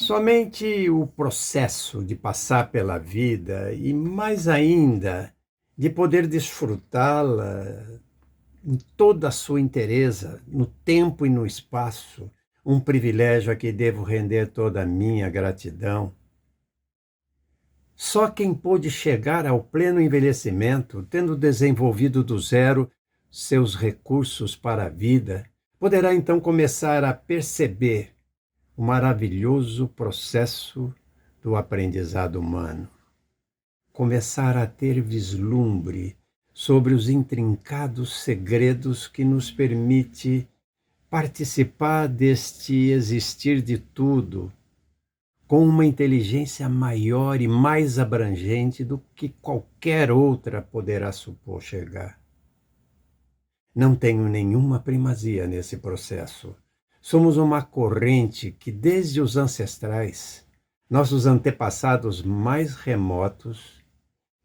Somente o processo de passar pela vida e, mais ainda, de poder desfrutá-la em toda a sua inteireza, no tempo e no espaço, um privilégio a que devo render toda a minha gratidão. Só quem pôde chegar ao pleno envelhecimento, tendo desenvolvido do zero seus recursos para a vida, poderá então começar a perceber o maravilhoso processo do aprendizado humano. Começar a ter vislumbre sobre os intrincados segredos que nos permite participar deste existir de tudo com uma inteligência maior e mais abrangente do que qualquer outra poderá supor chegar. Não tenho nenhuma primazia nesse processo. Somos uma corrente que, desde os ancestrais, nossos antepassados mais remotos,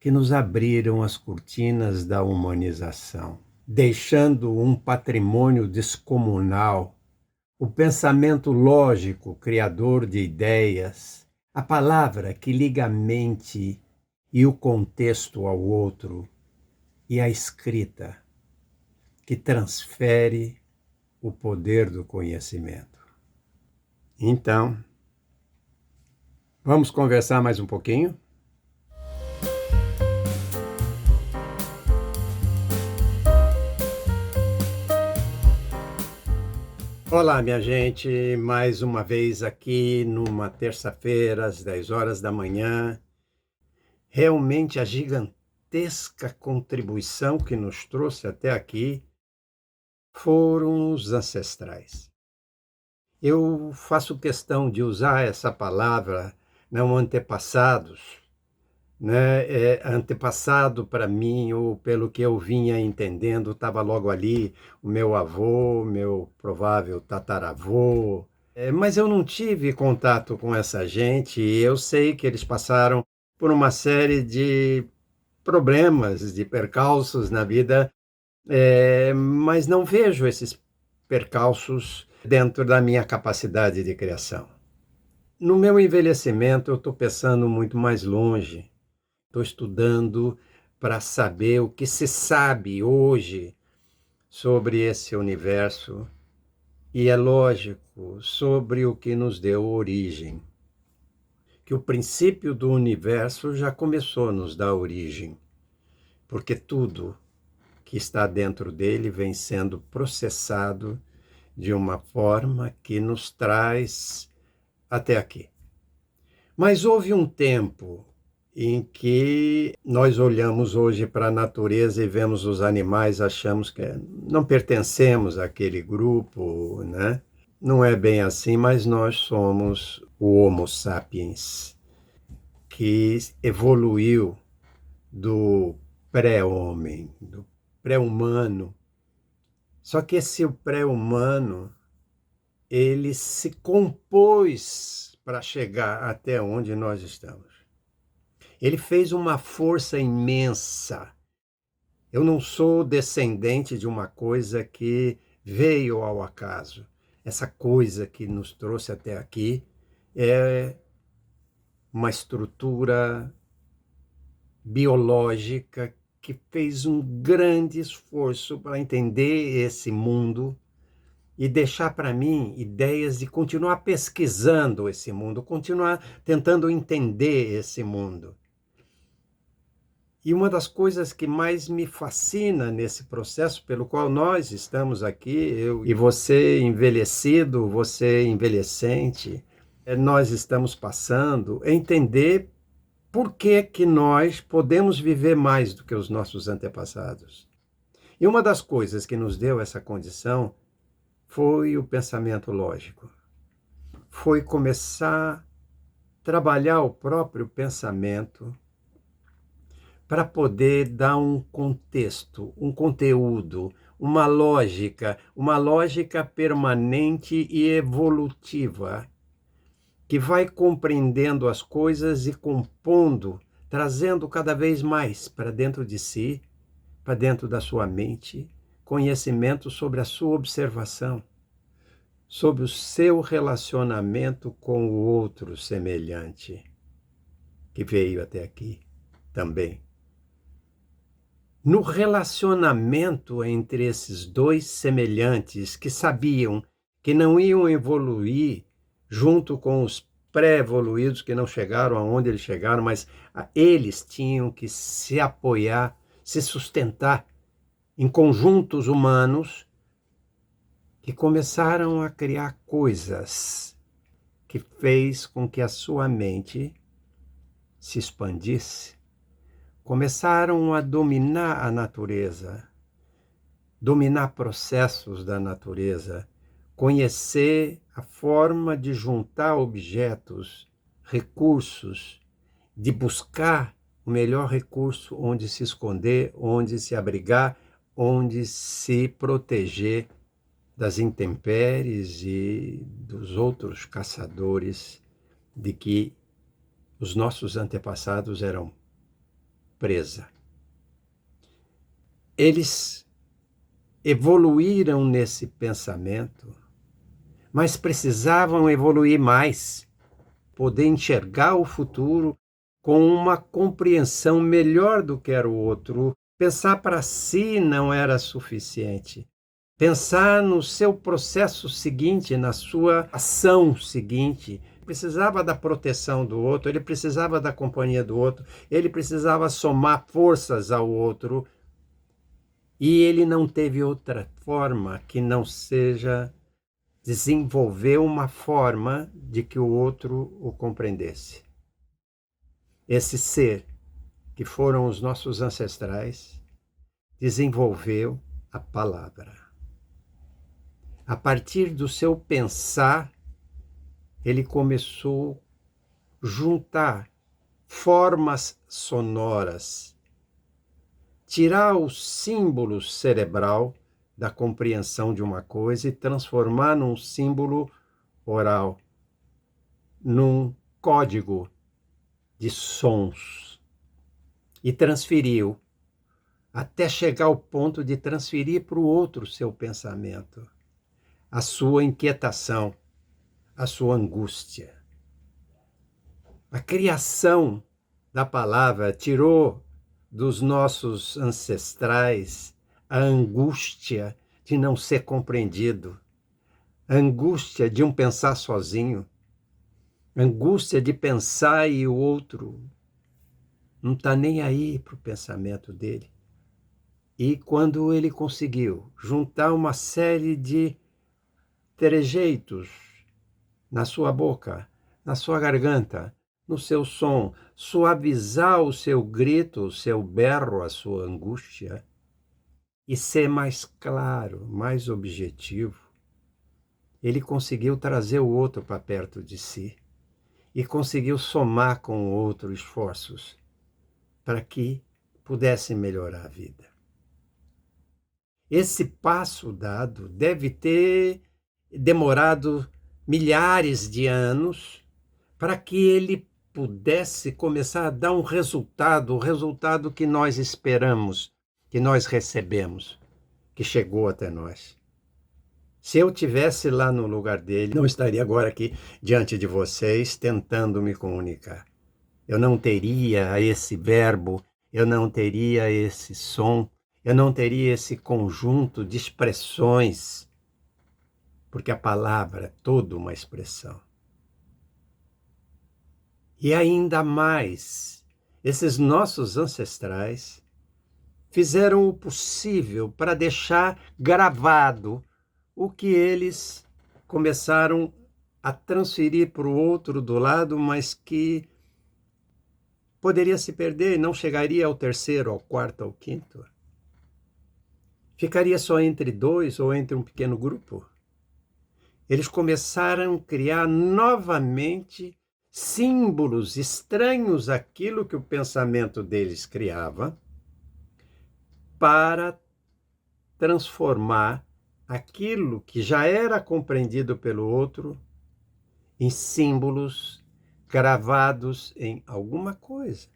que nos abriram as cortinas da humanização, deixando um patrimônio descomunal, o pensamento lógico, criador de ideias, a palavra que liga a mente e o contexto ao outro, e a escrita, que transfere o poder do conhecimento. Então, vamos conversar mais um pouquinho? Olá, minha gente, mais uma vez aqui numa terça-feira, às 10 horas da manhã. Realmente a gigantesca contribuição que nos trouxe até aqui foram os ancestrais. Eu faço questão de usar essa palavra, não antepassados, né? Antepassado para mim, ou pelo que eu vinha entendendo, estava logo ali o meu avô, meu provável tataravô. Mas eu não tive contato com essa gente e eu sei que eles passaram por uma série de problemas, de percalços na vida, mas não vejo esses percalços dentro da minha capacidade de criação. No meu envelhecimento, eu estou pensando muito mais longe. Estou estudando para saber o que se sabe hoje sobre esse universo e, é lógico, sobre o que nos deu origem. Que o princípio do universo já começou a nos dar origem, porque tudo que está dentro dele vem sendo processado de uma forma que nos traz até aqui. Mas houve um tempo em que nós olhamos hoje para a natureza e vemos os animais, achamos que não pertencemos àquele grupo, né? Não é bem assim, mas nós somos o Homo sapiens, que evoluiu do pré-homem, do pré-humano. Só que esse pré-humano, ele se compôs para chegar até onde nós estamos. Ele fez uma força imensa. Eu não sou descendente de uma coisa que veio ao acaso. Essa coisa que nos trouxe até aqui é uma estrutura biológica que fez um grande esforço para entender esse mundo e deixar para mim ideias de continuar pesquisando esse mundo, continuar tentando entender esse mundo. E uma das coisas que mais me fascina nesse processo pelo qual nós estamos aqui, eu e você envelhecido, você envelhecente, nós estamos passando, é entender por que que nós podemos viver mais do que os nossos antepassados. E uma das coisas que nos deu essa condição foi o pensamento lógico. Foi começar a trabalhar o próprio pensamento para poder dar um contexto, um conteúdo, uma lógica permanente e evolutiva, que vai compreendendo as coisas e compondo, trazendo cada vez mais para dentro de si, para dentro da sua mente, conhecimento sobre a sua observação. sobre o seu relacionamento com o outro semelhante que veio até aqui também. No relacionamento entre esses dois semelhantes que sabiam que não iam evoluir junto com os pré-evoluídos que não chegaram aonde eles chegaram, mas eles tinham que se apoiar, se sustentar em conjuntos humanos que começaram a criar coisas que fez com que a sua mente se expandisse. Começaram a dominar a natureza, dominar processos da natureza, conhecer a forma de juntar objetos, recursos, de buscar o melhor recurso onde se esconder, onde se abrigar, onde se proteger das intempéries e dos outros caçadores de que os nossos antepassados eram presa. Eles evoluíram nesse pensamento, mas precisavam evoluir mais, poder enxergar o futuro com uma compreensão melhor do que era o outro. Pensar para si não era suficiente. Pensar no seu processo seguinte, na sua ação seguinte. Precisava da proteção do outro, ele precisava da companhia do outro, ele precisava somar forças ao outro. E ele não teve outra forma que não seja desenvolver uma forma de que o outro o compreendesse. Esse ser, que foram os nossos ancestrais, desenvolveu a palavra. A partir do seu pensar, ele começou a juntar formas sonoras, tirar o símbolo cerebral da compreensão de uma coisa e transformar num símbolo oral, num código de sons. E transferiu, até chegar ao ponto de transferir para o outro seu pensamento, a sua inquietação, a sua angústia. A criação da palavra tirou dos nossos ancestrais a angústia de não ser compreendido, a angústia de um pensar sozinho, a angústia de pensar e o outro não está nem aí para o pensamento dele. E quando ele conseguiu juntar uma série de trejeitos na sua boca, na sua garganta, no seu som, suavizar o seu grito, o seu berro, a sua angústia, e ser mais claro, mais objetivo, ele conseguiu trazer o outro para perto de si e conseguiu somar com o outro esforços para que pudesse melhorar a vida. Esse passo dado deve ter demorado milhares de anos para que ele pudesse começar a dar um resultado, o resultado que nós esperamos, que nós recebemos, que chegou até nós. Se eu tivesse lá no lugar dele, não estaria agora aqui diante de vocês tentando me comunicar. Eu não teria esse verbo, eu não teria esse som, eu não teria esse conjunto de expressões, porque a palavra é toda uma expressão. E ainda mais, esses nossos ancestrais fizeram o possível para deixar gravado o que eles começaram a transferir para o outro do lado, mas que poderia se perder e não chegaria ao terceiro, ao quarto, ao quinto. Ficaria só entre dois ou entre um pequeno grupo. Eles começaram a criar novamente símbolos estranhos àquilo que o pensamento deles criava para transformar aquilo que já era compreendido pelo outro em símbolos gravados em alguma coisa,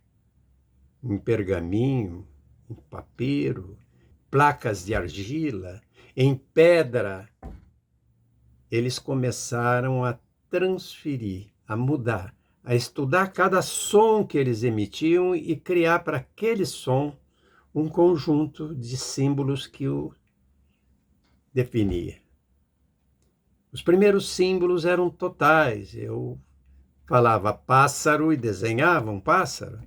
em pergaminho, em papiro, placas de argila, em pedra, eles começaram a transferir, a mudar, a estudar cada som que eles emitiam e criar para aquele som um conjunto de símbolos que o definia. Os primeiros símbolos eram totais. Eu falava pássaro e desenhava um pássaro,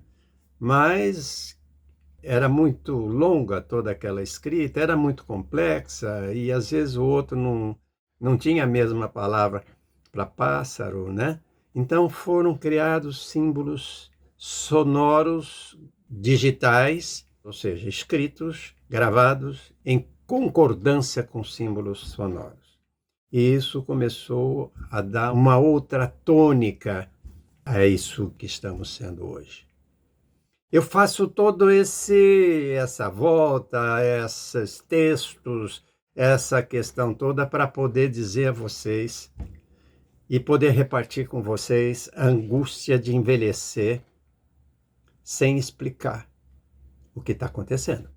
mas era muito longa toda aquela escrita, era muito complexa e às vezes o outro não tinha a mesma palavra para pássaro, né? Então foram criados símbolos sonoros digitais, ou seja, escritos, gravados em concordância com símbolos sonoros. E isso começou a dar uma outra tônica a isso que estamos sendo hoje. Eu faço todo essa volta, esses textos, essa questão toda para poder dizer a vocês e poder repartir com vocês a angústia de envelhecer sem explicar o que está acontecendo.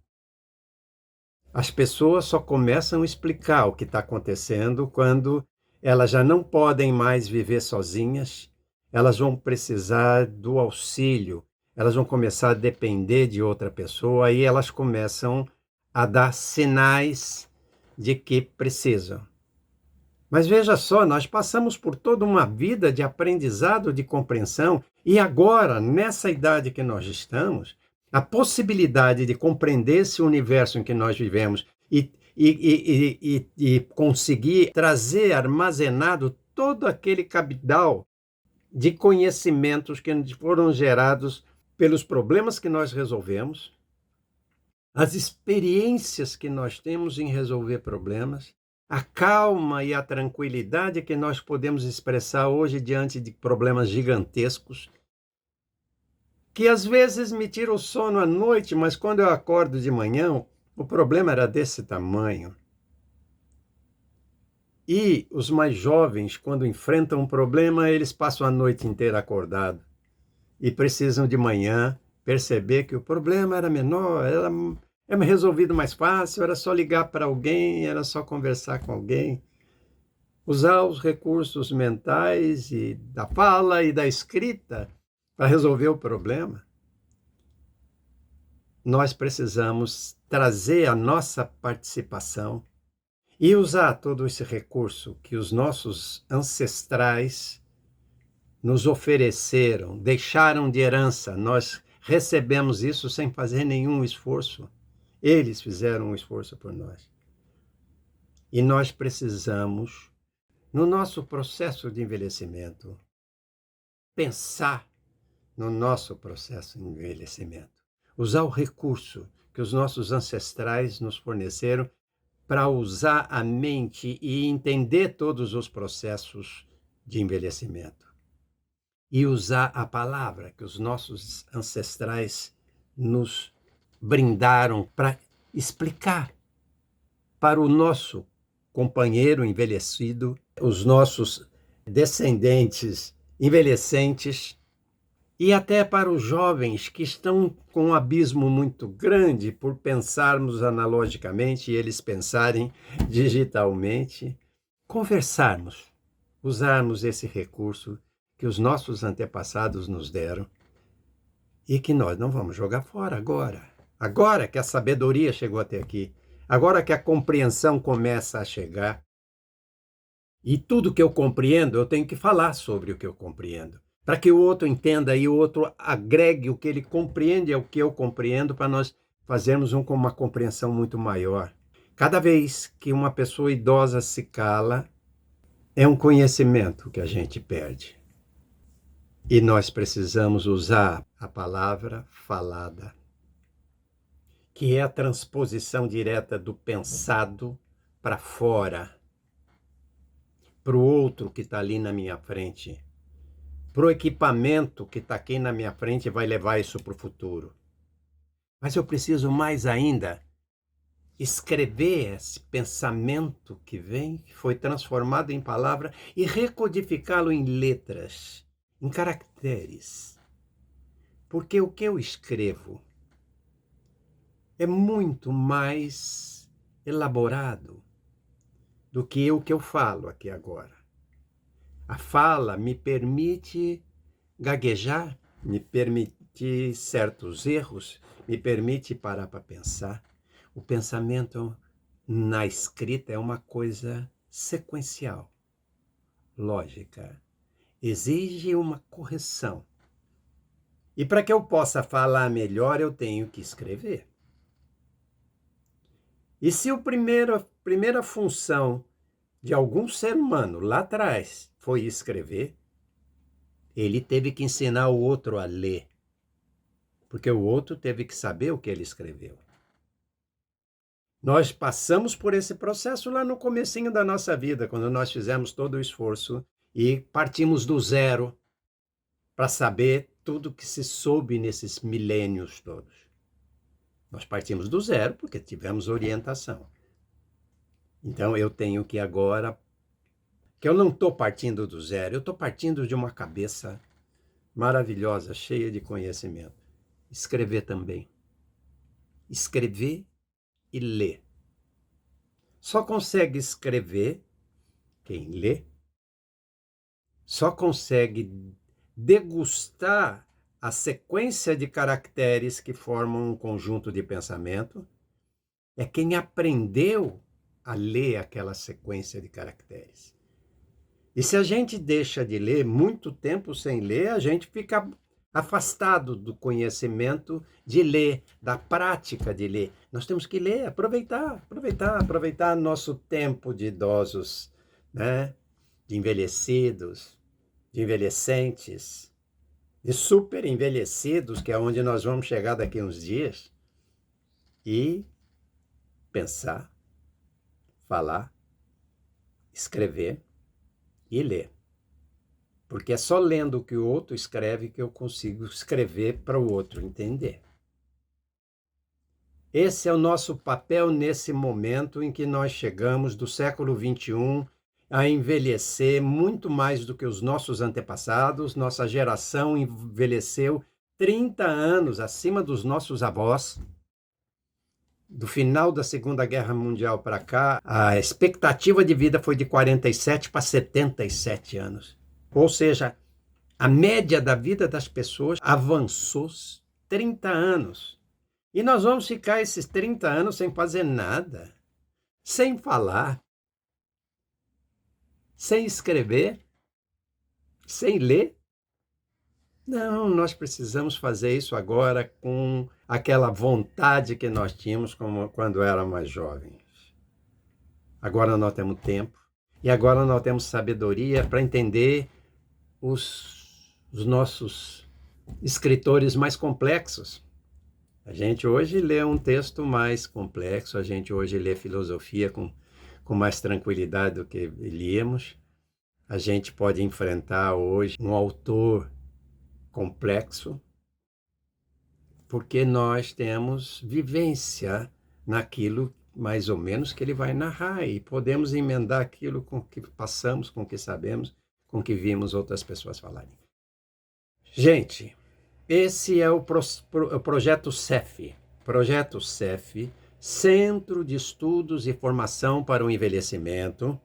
As pessoas só começam a explicar o que está acontecendo quando elas já não podem mais viver sozinhas, elas vão precisar do auxílio, elas vão começar a depender de outra pessoa, aí elas começam a dar sinais de que precisam. Mas veja só, nós passamos por toda uma vida de aprendizado, de compreensão, e agora, nessa idade que nós estamos, a possibilidade de compreender esse universo em que nós vivemos e conseguir trazer armazenado todo aquele cabedal de conhecimentos que foram gerados pelos problemas que nós resolvemos, as experiências que nós temos em resolver problemas, a calma e a tranquilidade que nós podemos expressar hoje diante de problemas gigantescos, que às vezes me tira o sono à noite, mas quando eu acordo de manhã, o problema era desse tamanho. E os mais jovens, quando enfrentam um problema, eles passam a noite inteira acordados e precisam de manhã perceber que o problema era menor, era resolvido mais fácil, era só ligar para alguém, era só conversar com alguém. Usar os recursos mentais e da fala e da escrita para resolver o problema. Nós precisamos trazer a nossa participação e usar todo esse recurso que os nossos ancestrais nos ofereceram, deixaram de herança. Nós recebemos isso sem fazer nenhum esforço. Eles fizeram um esforço por nós. E nós precisamos, no nosso processo de envelhecimento, pensar no nosso processo de envelhecimento. Usar o recurso que os nossos ancestrais nos forneceram para usar a mente e entender todos os processos de envelhecimento. E usar a palavra que os nossos ancestrais nos brindaram para explicar para o nosso companheiro envelhecido, os nossos descendentes envelhecentes, e até para os jovens que estão com um abismo muito grande por pensarmos analogicamente e eles pensarem digitalmente, conversarmos, usarmos esse recurso que os nossos antepassados nos deram e que nós não vamos jogar fora agora. Agora que a sabedoria chegou até aqui, agora que a compreensão começa a chegar, e tudo que eu compreendo, eu tenho que falar sobre o que eu compreendo, para que o outro entenda e o outro agregue o que ele compreende ao que eu compreendo, para nós fazermos uma compreensão muito maior. Cada vez que uma pessoa idosa se cala, é um conhecimento que a gente perde. E nós precisamos usar a palavra falada, que é a transposição direta do pensado para fora, para o outro que está ali na minha frente, para o equipamento que está aqui na minha frente e vai levar isso para o futuro. Mas eu preciso mais ainda escrever esse pensamento que vem, que foi transformado em palavra, e recodificá-lo em letras, em caracteres. Porque o que eu escrevo é muito mais elaborado do que o que eu falo aqui agora. A fala me permite gaguejar, me permite certos erros, me permite parar para pensar. O pensamento na escrita é uma coisa sequencial, lógica. Exige uma correção. E para que eu possa falar melhor, eu tenho que escrever. E se a primeira função de algum ser humano lá atrás foi escrever, ele teve que ensinar o outro a ler, porque o outro teve que saber o que ele escreveu. Nós passamos por esse processo lá no comecinho da nossa vida, quando nós fizemos todo o esforço e partimos do zero para saber tudo que se soube nesses milênios todos. Nós partimos do zero porque tivemos orientação. Então eu tenho que agora, que eu não estou partindo do zero, eu estou partindo de uma cabeça maravilhosa, cheia de conhecimento. Escrever também. Escrever e ler. Só consegue escrever quem lê, só consegue degustar a sequência de caracteres que formam um conjunto de pensamento, é quem aprendeu a ler aquela sequência de caracteres. E se a gente deixa de ler muito tempo sem ler, a gente fica afastado do conhecimento de ler, da prática de ler. Nós temos que ler, aproveitar nosso tempo de idosos, né? De envelhecidos, de envelhecentes, de super envelhecidos, que é onde nós vamos chegar daqui a uns dias, e pensar, falar, escrever e ler. Porque é só lendo o que o outro escreve que eu consigo escrever para o outro entender. Esse é o nosso papel nesse momento em que nós chegamos do século XXI a envelhecer muito mais do que os nossos antepassados. Nossa geração envelheceu 30 anos acima dos nossos avós. Do final da Segunda Guerra Mundial para cá, a expectativa de vida foi de 47 para 77 anos. Ou seja, a média da vida das pessoas avançou 30 anos. E nós vamos ficar esses 30 anos sem fazer nada, sem falar, sem escrever, sem ler. Não, nós precisamos fazer isso agora com aquela vontade que nós tínhamos quando éramos mais jovens. Agora nós temos tempo e agora nós temos sabedoria para entender os nossos escritores mais complexos. A gente hoje lê um texto mais complexo, a gente hoje lê filosofia com mais tranquilidade do que líamos. A gente pode enfrentar hoje um autor complexo, porque nós temos vivência naquilo mais ou menos que ele vai narrar e podemos emendar aquilo com que passamos, com que sabemos, com que vimos outras pessoas falarem. Gente, esse é o projeto CEF. Projeto CEF, Centro de Estudos e Formação para o Envelhecimento,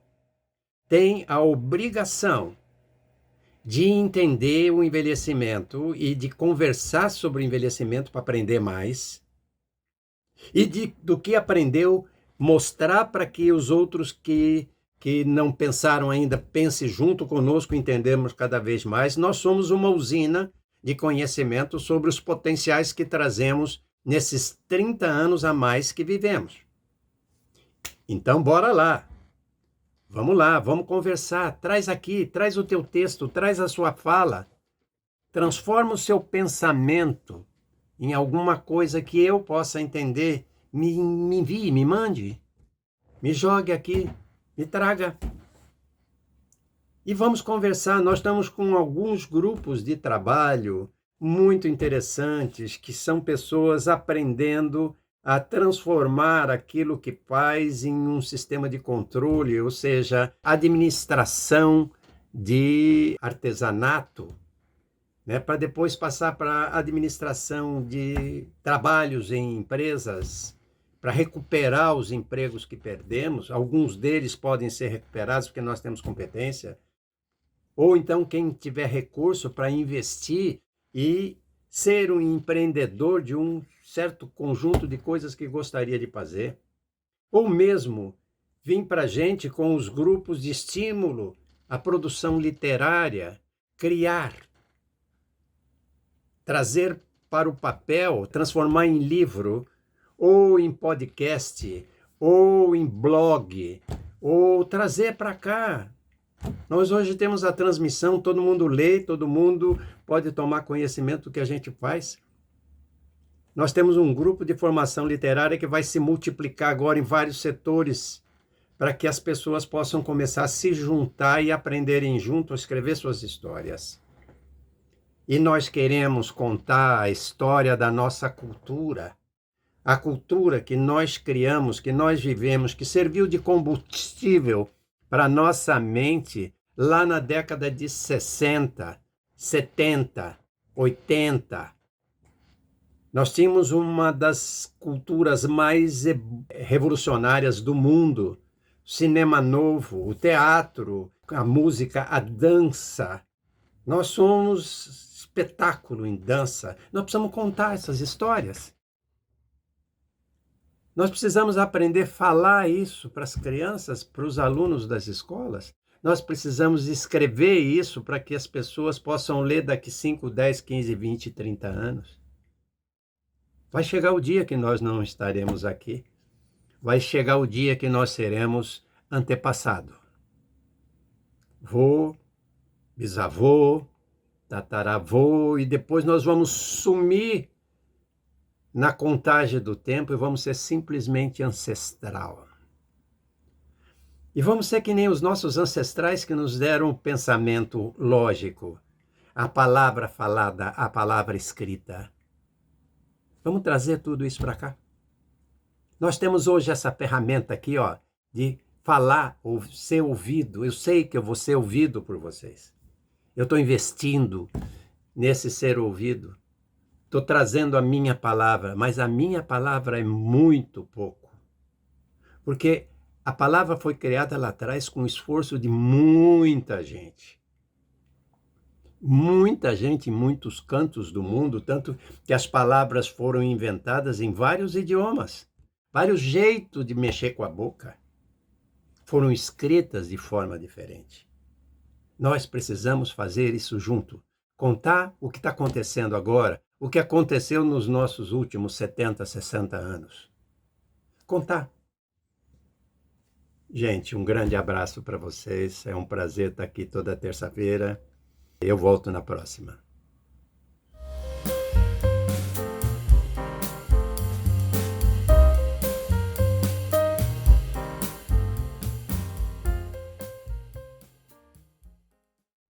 tem a obrigação de entender o envelhecimento e de conversar sobre o envelhecimento para aprender mais. E do que aprendeu, mostrar para que os outros que não pensaram ainda pensem junto conosco, entendemos cada vez mais. Nós somos uma usina de conhecimento sobre os potenciais que trazemos nesses 30 anos a mais que vivemos. Então, bora lá. Vamos lá, vamos conversar. Traz aqui, traz o teu texto, traz a sua fala. Transforma o seu pensamento em alguma coisa que eu possa entender. Me envie, me mande. Me jogue aqui, me traga. E vamos conversar. Nós estamos com alguns grupos de trabalho muito interessantes, que são pessoas aprendendo a transformar aquilo que faz em um sistema de controle, ou seja, administração de artesanato, né, para depois passar para a administração de trabalhos em empresas para recuperar os empregos que perdemos. Alguns deles podem ser recuperados porque nós temos competência. Ou então quem tiver recurso para investir e ser um empreendedor de um certo conjunto de coisas que gostaria de fazer. Ou mesmo vir para a gente com os grupos de estímulo à produção literária, criar, trazer para o papel, transformar em livro, ou em podcast, ou em blog, ou trazer para cá. Nós hoje temos a transmissão, todo mundo lê, todo mundo pode tomar conhecimento do que a gente faz. Nós temos um grupo de formação literária que vai se multiplicar agora em vários setores, para que as pessoas possam começar a se juntar e aprenderem junto a escrever suas histórias. E nós queremos contar a história da nossa cultura, a cultura que nós criamos, que nós vivemos, que serviu de combustível para a nossa mente lá na década de 60, 70, 80. Nós tínhamos uma das culturas mais revolucionárias do mundo, o cinema novo, o teatro, a música, a dança. Nós somos espetáculo em dança. Nós precisamos contar essas histórias. Nós precisamos aprender a falar isso para as crianças, para os alunos das escolas. Nós precisamos escrever isso para que as pessoas possam ler daqui 5, 10, 15, 20, 30 anos. Vai chegar o dia que nós não estaremos aqui. Vai chegar o dia que nós seremos antepassado. Vô, bisavô, tataravô, e depois nós vamos sumir na contagem do tempo e vamos ser simplesmente ancestral. E vamos ser que nem os nossos ancestrais que nos deram o pensamento lógico, a palavra falada, a palavra escrita. Vamos trazer tudo isso para cá. Nós temos hoje essa ferramenta aqui, ó, de falar ou ser ouvido. Eu sei que eu vou ser ouvido por vocês. Eu estou investindo nesse ser ouvido. Estou trazendo a minha palavra, mas a minha palavra é muito pouco. Porque a palavra foi criada lá atrás com o esforço de muita gente. Muita gente em muitos cantos do mundo, tanto que as palavras foram inventadas em vários idiomas, vários jeitos de mexer com a boca. Foram escritas de forma diferente. Nós precisamos fazer isso junto. Contar o que está acontecendo agora, o que aconteceu nos nossos últimos 70, 60 anos. Contar. Gente, um grande abraço para vocês. É um prazer estar aqui toda terça-feira. Eu volto na próxima.